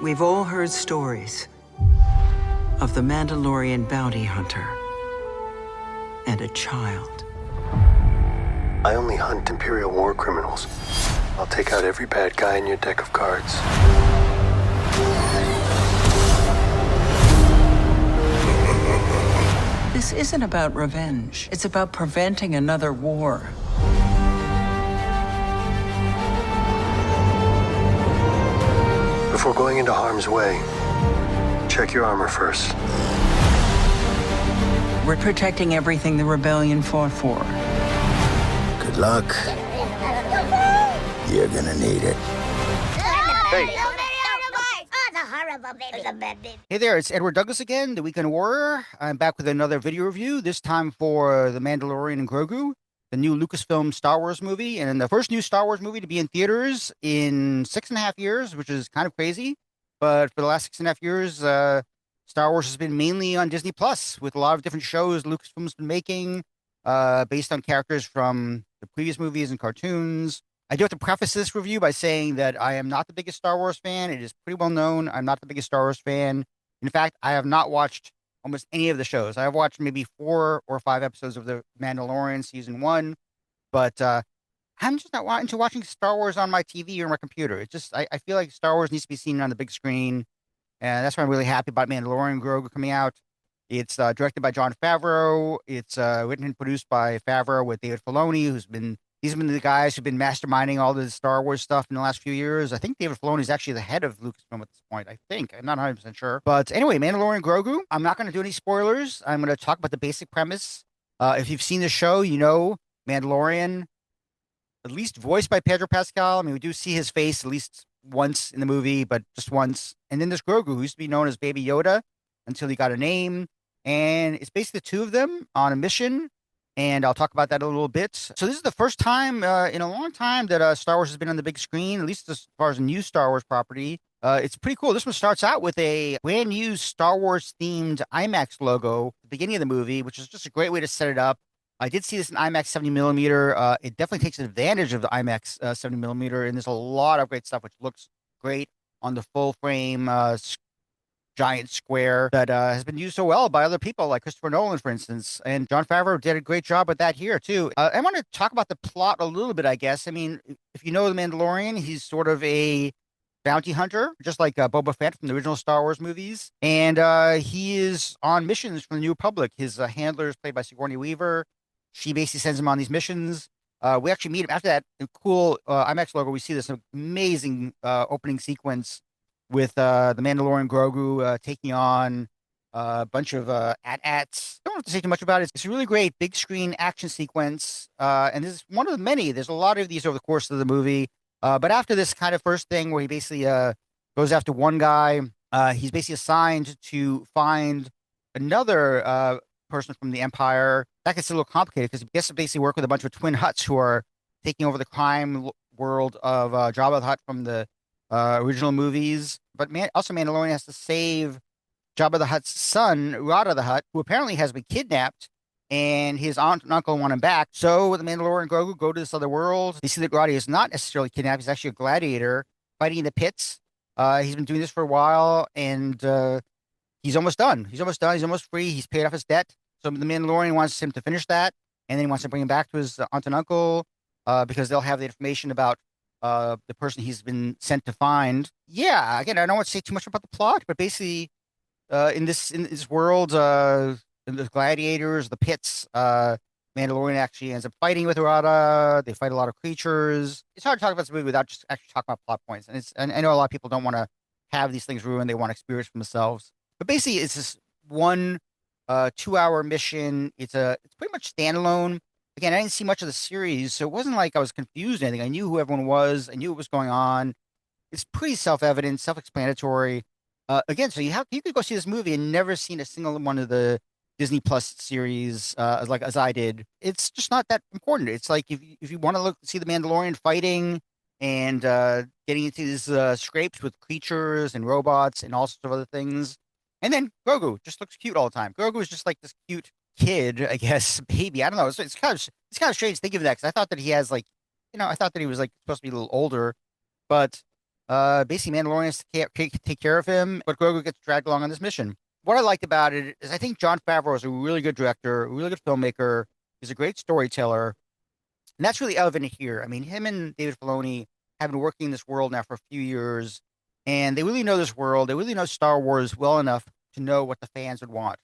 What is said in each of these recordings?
We've all heard stories of the Mandalorian bounty hunter and a child. I only hunt Imperial war criminals. I'll take out every bad guy in your deck of cards. This isn't about revenge. It's about preventing another war. Before going into harm's way, check your armor first. We're protecting everything the rebellion fought for. Good luck. You're gonna need it. Hey. Hey there, it's Edward Douglas again, the Weekend Warrior. I'm back with another video review, this time for The Mandalorian and Grogu, the new Lucasfilm Star Wars movie, and the first new Star Wars movie to be in theaters in 6.5 years, which is kind of crazy. But for the last 6.5 years, Star Wars has been mainly on Disney Plus, with a lot of different shows Lucasfilm's been making, based on characters from the previous movies and cartoons. I do have to preface this review by saying that I am not the biggest Star Wars fan. It is pretty well known. I'm not the biggest Star Wars fan. In fact, I have not watched almost any of the shows. I have watched maybe 4 or 5 episodes of The Mandalorian season 1, but I'm just not into watching Star Wars on my TV or my computer. It's just, I feel like Star Wars needs to be seen on the big screen, and that's why I'm really happy about Mandalorian Grogu coming out. It's directed by Jon Favreau. It's written and produced by Favreau with David Filoni, these have been the guys who've been masterminding all the Star Wars stuff in the last few years. I think David Filoni is actually the head of Lucasfilm at this point. I think. I'm not 100% sure. But anyway, Mandalorian Grogu. I'm not going to do any spoilers. I'm going to talk about the basic premise. If you've seen the show, you know Mandalorian, at least voiced by Pedro Pascal. I mean, we do see his face at least once in the movie, but just once. And then there's Grogu, who used to be known as Baby Yoda until he got a name. And it's basically the two of them on a mission. And I'll talk about that a little bit. So this is the first time in a long time that Star Wars has been on the big screen, at least as far as a new Star Wars property. It's pretty cool. This one starts out with a brand new Star Wars themed IMAX logo at the beginning of the movie, which is just a great way to set it up. I did see this in IMAX 70mm. It definitely takes advantage of the IMAX 70mm, and there's a lot of great stuff which looks great on the full frame giant square that has been used so well by other people like Christopher Nolan, for instance. And Jon Favreau did a great job with that here, too. I want to talk about the plot a little bit, I guess. I mean, if you know The Mandalorian, he's sort of a bounty hunter, just like Boba Fett from the original Star Wars movies. And he is on missions from the New Republic. His handler is played by Sigourney Weaver. She basically sends him on these missions. We actually meet him after that cool IMAX logo. We see this amazing opening sequence with the Mandalorian Grogu taking on a bunch of AT-ATs. Don't have to say too much about it. It's a really great big screen action sequence, and this is one of the many. There's a lot of these over the course of the movie. But after this kind of first thing where he basically goes after one guy, he's basically assigned to find another person from the Empire. That gets a little complicated because he gets to basically work with a bunch of twin Hutts who are taking over the crime world of Jabba the Hutt from the original movies. But also Mandalorian has to save Jabba the Hutt's son, Rada the Hutt, who apparently has been kidnapped, and his aunt and uncle want him back. So the Mandalorian and Grogu go to this other world. They see that Rada is not necessarily kidnapped. He's actually a gladiator fighting in the pits. He's been doing this for a while, and he's almost done. He's almost done. He's almost free. He's paid off his debt. So the Mandalorian wants him to finish that, and then he wants to bring him back to his aunt and uncle because they'll have the information about the person he's been sent to find. Yeah, again, I don't want to say too much about the plot, but basically, in this world, the gladiators, the pits, Mandalorian actually ends up fighting with Rada. They fight a lot of creatures. It's hard to talk about this movie without just actually talking about plot points. And I know a lot of people don't want to have these things ruined. They want to experience for themselves. But basically, it's this one 2-hour mission. It's pretty much standalone. Again, I didn't see much of the series, so it wasn't like I was confused or anything. I knew who everyone was. I knew what was going on. It's pretty self-evident, self-explanatory. Again, so you could go see this movie and never seen a single one of the Disney Plus series as I did. It's just not that important. It's like if you want to see the Mandalorian fighting and getting into these scrapes with creatures and robots and all sorts of other things, and then Grogu just looks cute all the time. Grogu is just like this cute kid, I guess, baby. I don't know. It's kind of strange thinking of that because I thought that he has I thought that he was like supposed to be a little older, but Basically, Mandalorians take care of him, but Grogu gets dragged along on this mission. What I liked about it is I think Jon Favreau is a really good director, a really good filmmaker. He's a great storyteller, and that's really evident here. I mean, him and David Filoni have been working in this world now for a few years, and they really know this world. They really know Star Wars well enough to know what the fans would want,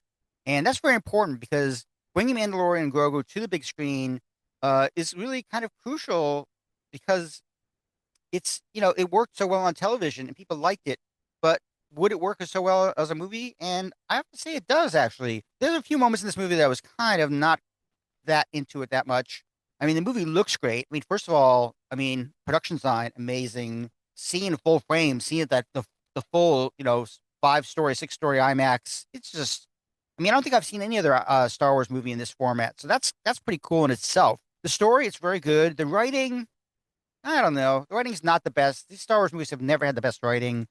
and that's very important because bringing Mandalorian and Grogu to the big screen is really kind of crucial because it worked so well on television and people liked it, but would it work so well as a movie? And I have to say it does actually. There's a few moments in this movie that I was kind of not that into it that much. I mean, the movie looks great. I mean, first of all, I mean, production design, amazing. Seeing full frame, seeing that the full, 5-story, 6-story IMAX. It's just, I mean, I don't think I've seen any other Star Wars movie in this format. So that's pretty cool in itself. The story, it's very good. The writing, I don't know. The writing's not the best. These Star Wars movies have never had the best writing.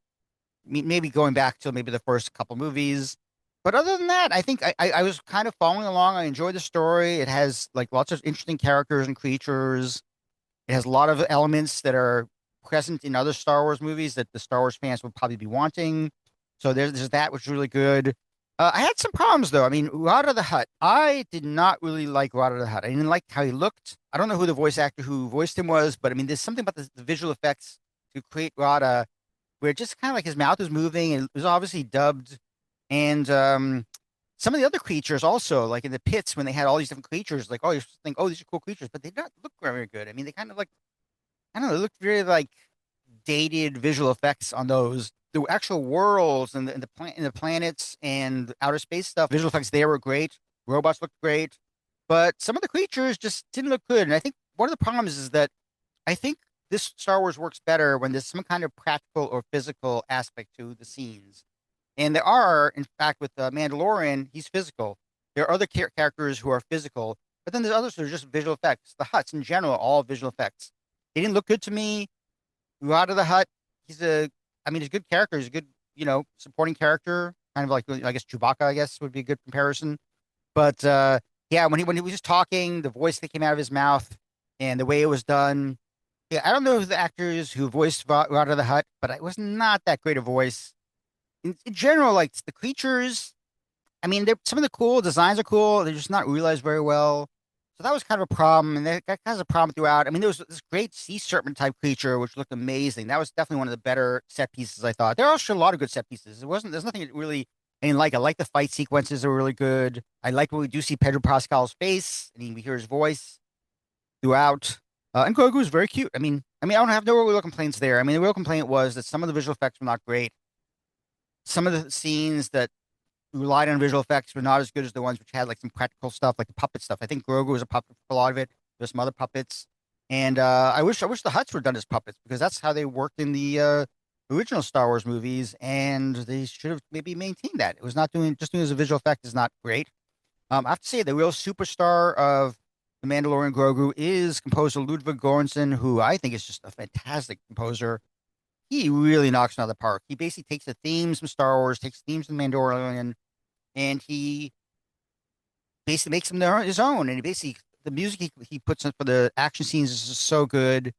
Maybe going back to maybe the first couple movies. But other than that, I think I was kind of following along. I enjoyed the story. It has like lots of interesting characters and creatures. It has a lot of elements that are present in other Star Wars movies that the Star Wars fans would probably be wanting. So there's that, which is really good. I had some problems though. I mean, Rada the Hutt. I did not really like Rada the Hutt. I didn't like how he looked. I don't know who the voice actor who voiced him was, but I mean, there's something about the visual effects to create Rada where just kind of like his mouth was moving and it was obviously dubbed. And some of the other creatures also, like in the pits when they had all these different creatures, like, oh, you think, oh, these are cool creatures, but they don't look very good. I mean, they kind of like, I don't know, they looked very like dated visual effects on those. The actual worlds and the planets and outer space stuff, visual effects there were great. Robots looked great, but some of the creatures just didn't look good. And I think one of the problems is that I think this Star Wars works better when there's some kind of practical or physical aspect to the scenes. And there are, in fact, with Mandalorian, he's physical. There are other characters who are physical, but then there's others who are just visual effects. The Hutts in general, all visual effects. They didn't look good to me. Out of the Hutt, he's a good character. He's a good, supporting character. Kind of like, I guess Chewbacca, I guess would be a good comparison. But yeah, when he was just talking, the voice that came out of his mouth and the way it was done. Yeah, I don't know the actors who voiced Out of the Hutt, but it was not that great a voice. In general, like the creatures, I mean, some of the cool designs are cool. They're just not realized very well. So that was kind of a problem, and that has a problem throughout. I mean, there was this great sea serpent type creature which looked amazing. That was definitely one of the better set pieces, I thought. There are also a lot of good set pieces. There's nothing that really I didn't like. I like the fight sequences are really good. I like when we do see Pedro Pascal's face and we hear his voice throughout. And Grogu is very cute. I don't have no real complaints there. I mean, the real complaint was that some of the visual effects were not great. Some of the scenes that relied on visual effects were not as good as the ones which had like some practical stuff, like the puppet stuff. I think Grogu was a puppet for a lot of it. There's some other puppets, and I wish the Hutts were done as puppets because that's how they worked in the original Star Wars movies, and they should have maybe maintained that. It was not doing as a visual effect is not great. I have to say the real superstar of the Mandalorian Grogu is composer Ludwig Göransson, who I think is just a fantastic composer. He really knocks it out of the park. He basically takes the themes from Star Wars, takes themes from Mandalorian, and he basically makes them his own. And the music he puts in for the action scenes is just so good.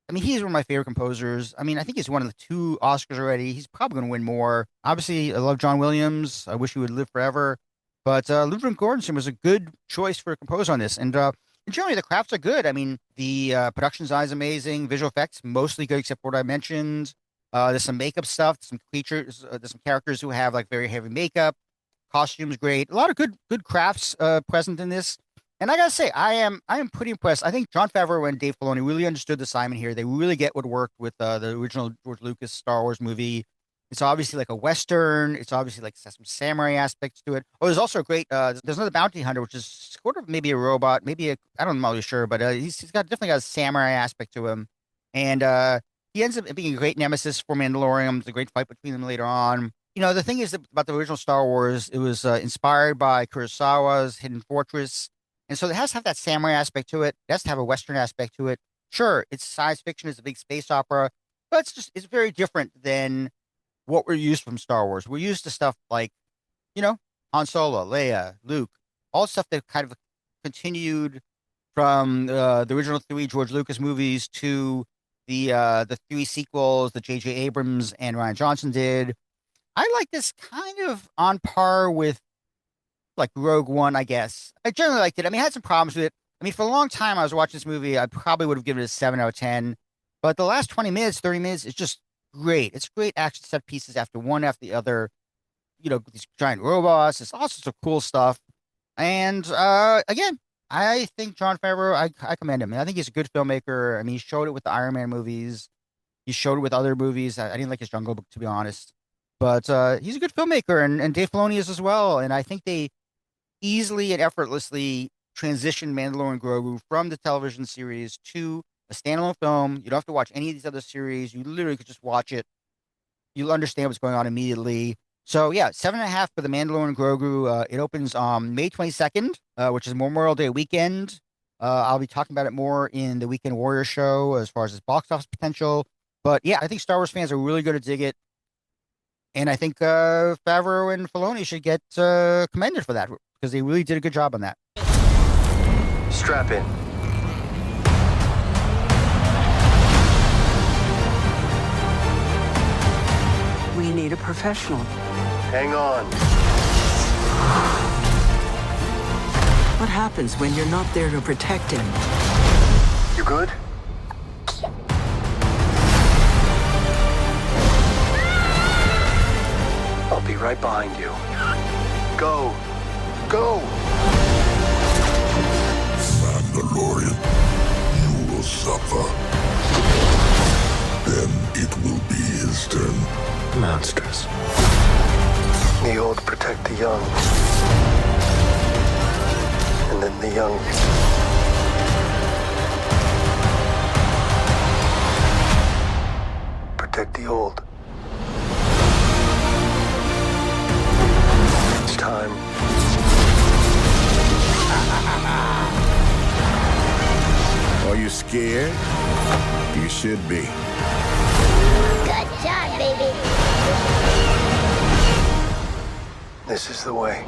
I mean, he's one of my favorite composers. I mean, I think he's won the 2 Oscars already. He's probably going to win more. Obviously, I love John Williams. I wish he would live forever. But Ludwig Göransson was a good choice for a composer on this. And generally, the crafts are good. I mean, the production design is amazing. Visual effects, mostly good, except for what I mentioned. There's some makeup stuff, some creatures, there's some characters who have like very heavy makeup. Costumes great. A lot of good crafts present in this. And I gotta say, I am pretty impressed. I think Jon Favreau and Dave Filoni really understood the assignment here. They really get what worked with the original George Lucas Star Wars movie. It's obviously like a Western. It's obviously like some samurai aspects to it. Oh, there's also a great, there's another bounty hunter, which is sort of maybe a robot, I don't know, really sure, but he's definitely got a samurai aspect to him. And he ends up being a great nemesis for Mandalorian. There's a great fight between them later on. The thing is that about the original Star Wars, it was inspired by Kurosawa's Hidden Fortress. And so it has to have that samurai aspect to it. It has to have a Western aspect to it. Sure, it's science fiction, it's a big space opera, but it's very different than what we're used from Star Wars. We're used to stuff like, Han Solo, Leia, Luke, all stuff that kind of continued from the original 3 George Lucas movies to the three sequels that J.J. Abrams and Ryan Johnson did. I like this kind of on par with like Rogue One, I guess. I generally liked it. I mean, I had some problems with it. I mean, for a long time, I was watching this movie. I probably would have given it a 7 out of 10. But the last 20 minutes, 30 minutes is just great. It's great action set pieces after one after the other. You know, these giant robots. It's all sorts of cool stuff. And again, I think Jon Favreau, I commend him. I think he's a good filmmaker. I mean, he showed it with the Iron Man movies. He showed it with other movies. I didn't like his Jungle Book, to be honest. But he's a good filmmaker, and Dave Filoni is as well. And I think they easily and effortlessly transitioned Mandalorian Grogu from the television series to a standalone film. You don't have to watch any of these other series. You literally could just watch it. You'll understand what's going on immediately. So yeah, 7.5 for the Mandalorian Grogu. It opens on May 22nd, which is Memorial Day weekend. I'll be talking about it more in the Weekend Warrior show as far as its box office potential. But yeah, I think Star Wars fans are really going to dig it. And I think Favreau and Filoni should get commended for that because they really did a good job on that. Strap in. We need a professional. Hang on. What happens when you're not there to protect him? You good? I'll be right behind you. Go. Go! Mandalorian, you will suffer. Then it will be his turn. Monsters. The old protect the young. And then the young. Protect the old. It's time. Are you scared? You should be. Good job, baby. This is the way.